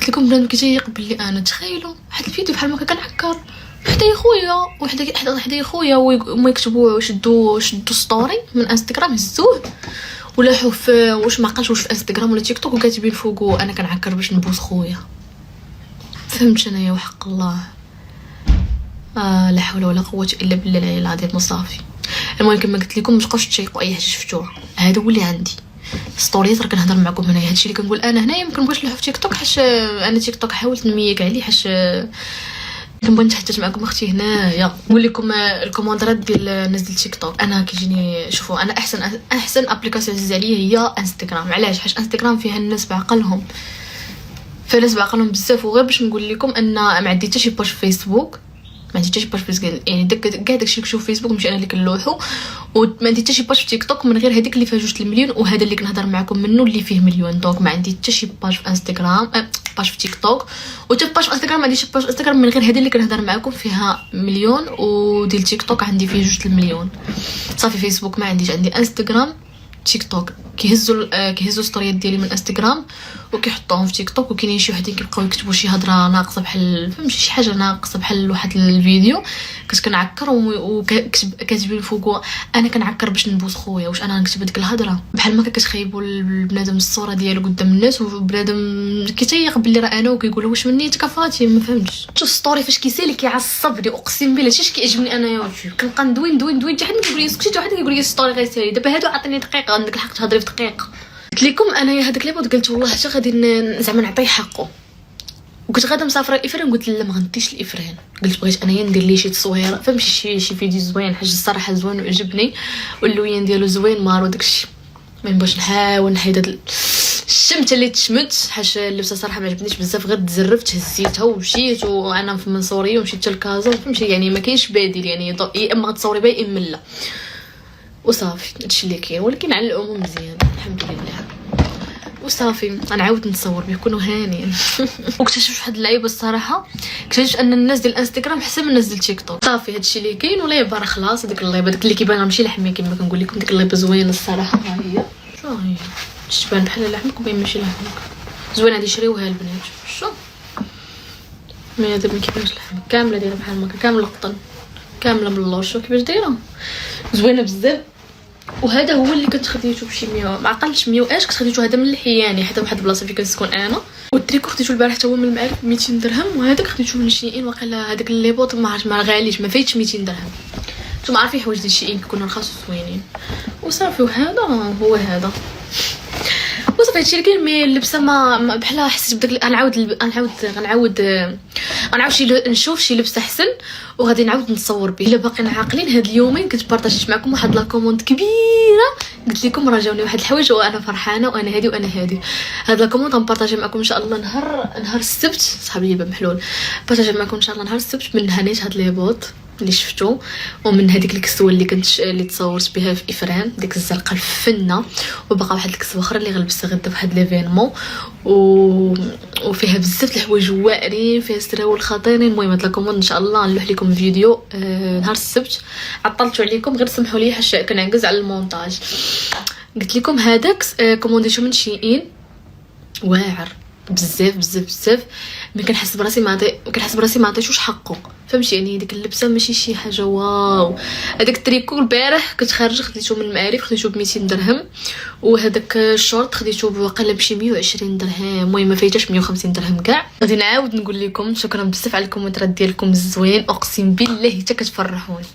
قلت لكم بنادم كيتيق بلي انا تخيلوا واحد الفيديو بحال هكا كنعكر حتى خويا خويا وما يكتبوا شدوا ستوري من انستغرام هزوه ولا حوف واش ما عقلش واش في انستغرام ولا تيك توك وكاتبين فوقو انا كنعكر باش نبوس خويا. فهمت انايا وحق الله. لا حول ولا قوه الا بالله العلي العظيم. وصافي المهم كما قلت لكم ما تبقاوش تشيقوا اي حاجه شفتوها. هذا هو اللي عندي ستوريز راه كنهضر معكم هنايا. هادشي اللي كنقول انا هنايا ما كنبغيش نلوح في تيك توك حاش انا تيك توك حاولت نميك عليه حاش كنبغي نتحدث معكم اختي هنايا. نقول لكم الكوموندرات ديال الناس ديال تيك توك انا كيجيني شوفوا انا احسن ابليكاسيون عزيز عليا هي انستغرام. علاش؟ حاش انستغرام فيها الناس بعقلهم فالناس بعقلهم بزاف. وغير باش نقول لكم ان ما عندي حتى شي باج في فيسبوك ما عندي حتى شي باج في يعني كاع داكشي اللي كنشوف في فيسبوك ماشي انا اللي كنلوحو. وما عندي حتى شي باج في تيك توك من غير هذيك اللي فيها 2 المليون وهذا اللي كنهضر معكم منه اللي فيه مليون. دونك ما عندي حتى شي باج في انستغرام باج في تيك توك وحتى باج في انستغرام ما عنديش باج في انستغرام من غير هذه اللي كنهضر معكم فيها مليون وديال تيك توك عندي فيه 2 المليون. صافي فيسبوك ما عنديش. عندي انستغرام تيك توك كيهزوا ستوريات ديالي من انستغرام وكيحطوهم في تيك توك. وكاينين شي وحدين كيبقاو يكتبوا شي هضره ناقصه بحال فهمتي شي حاجه ناقصه بحال واحد الفيديو كنت كنعكر وكاتبين فوقو انا كنعكر باش نبوس خويا. واش انا نكتب هذيك الهضره بحال ما كتخيبوا البنادم الصوره ديالو قدام الناس وبنادم كيتيق باللي راه انا وكيقول واش مني تكفاتي ما فهمتش. شوف ستوري فاش كيسالي كيعصبني اقسم بالله هادشي كيعجبني انايا. كنبقى ندوين حتى حد كيقول لي سكتي وحد كيقول لي ستوري غيسالي. دابا هادو عطيني دقيقه عندك الحق تهضري في دقيقه. قلت لكم انايا هذاك ليبوط قلت والله حتى غادي زعما نعطيه حقه. وكنت غادا مسافره الافران قلت لا ما غنديش الافران. قلت بغيت انايا ندير ليه شي تصويره فهمتي شي فيديو زوين حاجه الصراحه زوين وعجبني واللوين ديالو زوين مارو داكشي. ما نبغيش نحاول نحيد هاد الشمته اللي تشمت حاش اللبسه صراحه ما عجبنيش بزاف. غير تزرفت هزيتها ومشيت وانا في المنصوريه ومشيت حتى لكازا فهمتي يعني ما كاينش بديل يعني يا اما غتصوري بها يا اما لا. وصافي هادشي اللي كاين. ولكن على العموم مزيان الحمد لله. وصافي غنعاود نتصور بيه كونوا هانيين. واكتشفت واحد اللعيبه الصراحه اكتشفت ان الناس ديال الانستغرام احسن من الناس ديال تيك توك. صافي هادشي اللي كاين. ولعبه راه خلاص هذيك اللعيبه داك اللي كيبان ماشي لحمي كما كنقول لكم. ديك اللعيبه زوينه الصراحه. ها هي شنو هي تبان بحال لحمك وبين ماشي لحمك. زوينه هادي شريوها البنات شو ما دابا ما كيبانش لحمك كامله دايره بحال هكا كامله قطن كامله من اللور. شوف كيفاش دايره زوينه بزاف. وهذا هو اللي كنت خديته بشي 100 ما عقلتش 100 واش كنت خديته هذا من الحياني حتى واحد البلاصه فين كنسكن انا. والتريكو خديته البارح حتى هو من المعارف 200 درهم. وهذاك خديته من شيئين واقيلا هذاك الليبوط ما عرفتش ما غاليش ما فايتش 200 درهم. نتوما عارفين حوايج ديال شيئين كيكونوا رخاص وزوينين. وصافي وهذا هو هذا وصافي هادشي اللي كاين. مي اللبسه ما بحال حسيت بداك غنعاود نشوف شي لبسه احسن وغادي نعاود نتصور به. الا باقيين عاقلين هاد اليومين كنت بارطاجيت معكم واحد لا كوموند كبيره قلت لكم راه جاوني واحد الحوايج وانا فرحانه وانا هادي وانا هادي. هاد لا كوموند غنبارطاجي معكم ان شاء الله نهار السبت. صحابي باب محلول بارطاجي معكم ان شاء الله نهار السبت من هنيت هاد ليبوط اللي شفتو ومن هذيك الكسوه اللي تصورت بها في افران ديك الزرقاء الفنه. وبقى واحد الكسوه اخرى اللي غنلبسها غدا فواحد ليفينمون وفيها بزاف الحوايج واعرين فيها سراول خطيرين. المهم هاد لاكوموند ان شاء الله نلوح لكم فيديو نهار السبت. عطلتو عليكم غير سمحوا لي حاش كنعجز على المونتاج. قلت لكم هذاك كومونديتو من شيئين واعر بزاف ملي كنحس براسي ما عطيتوش حقه فهمتي يعني. ديك اللبسه ماشي شي حاجه واو. هذاك التريكو البارح كنت خارجه خديته من المعارف خديته ب 200 درهم. وهذاك الشورت خديته بواقيلا بشي 120 درهم. المهم ما فايتاش 150 درهم كاع. غادي نعاود نقول لكم شكرا بزاف على الكومنتات ديالكم الزوين اقسم بالله حتى كتفرحوني.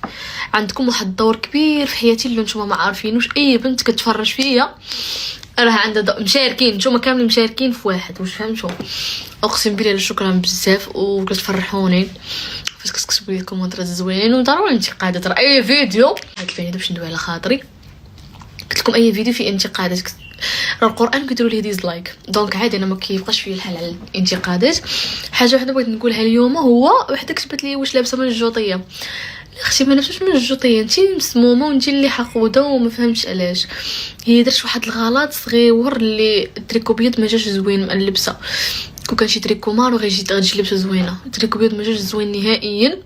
عندكم واحد الدور كبير في حياتي اللي نتوما ما عارفينوش. اي بنت كتفرج فيا راه عندها مشاركين نتوما كاملين مشاركين في واحد واش فهمتوا. اقسم بالله شكرا بزاف وكتفرحوني فاش كتكتبوا لي كومنتات زوين. وضروري انتقادات راه اي فيديو هاد الفيديو باش ندوي على خاطري. قلت لكم اي فيديو فيه انتقادات راه القران كيديروا ليه ديزلايك. دونك عادي انا ما كيبقاش فيا الحال على الانتقادات. حاجه وحده بغيت نقولها اليوم هو وحده كتبت لي واش لابسه من الجوطيه. اختي ما لابساش من الجوطيه انت مسمومه وانت اللي حقوده وما فهمتش علاش. هي درت واحد الغلط صغيور اللي التريكو بيض ما جاش زوين من اللبسه. كون كان شي تريكو مارو غيجي لبسه زوينه. التريكو بيض ما جاش زوين نهائيا.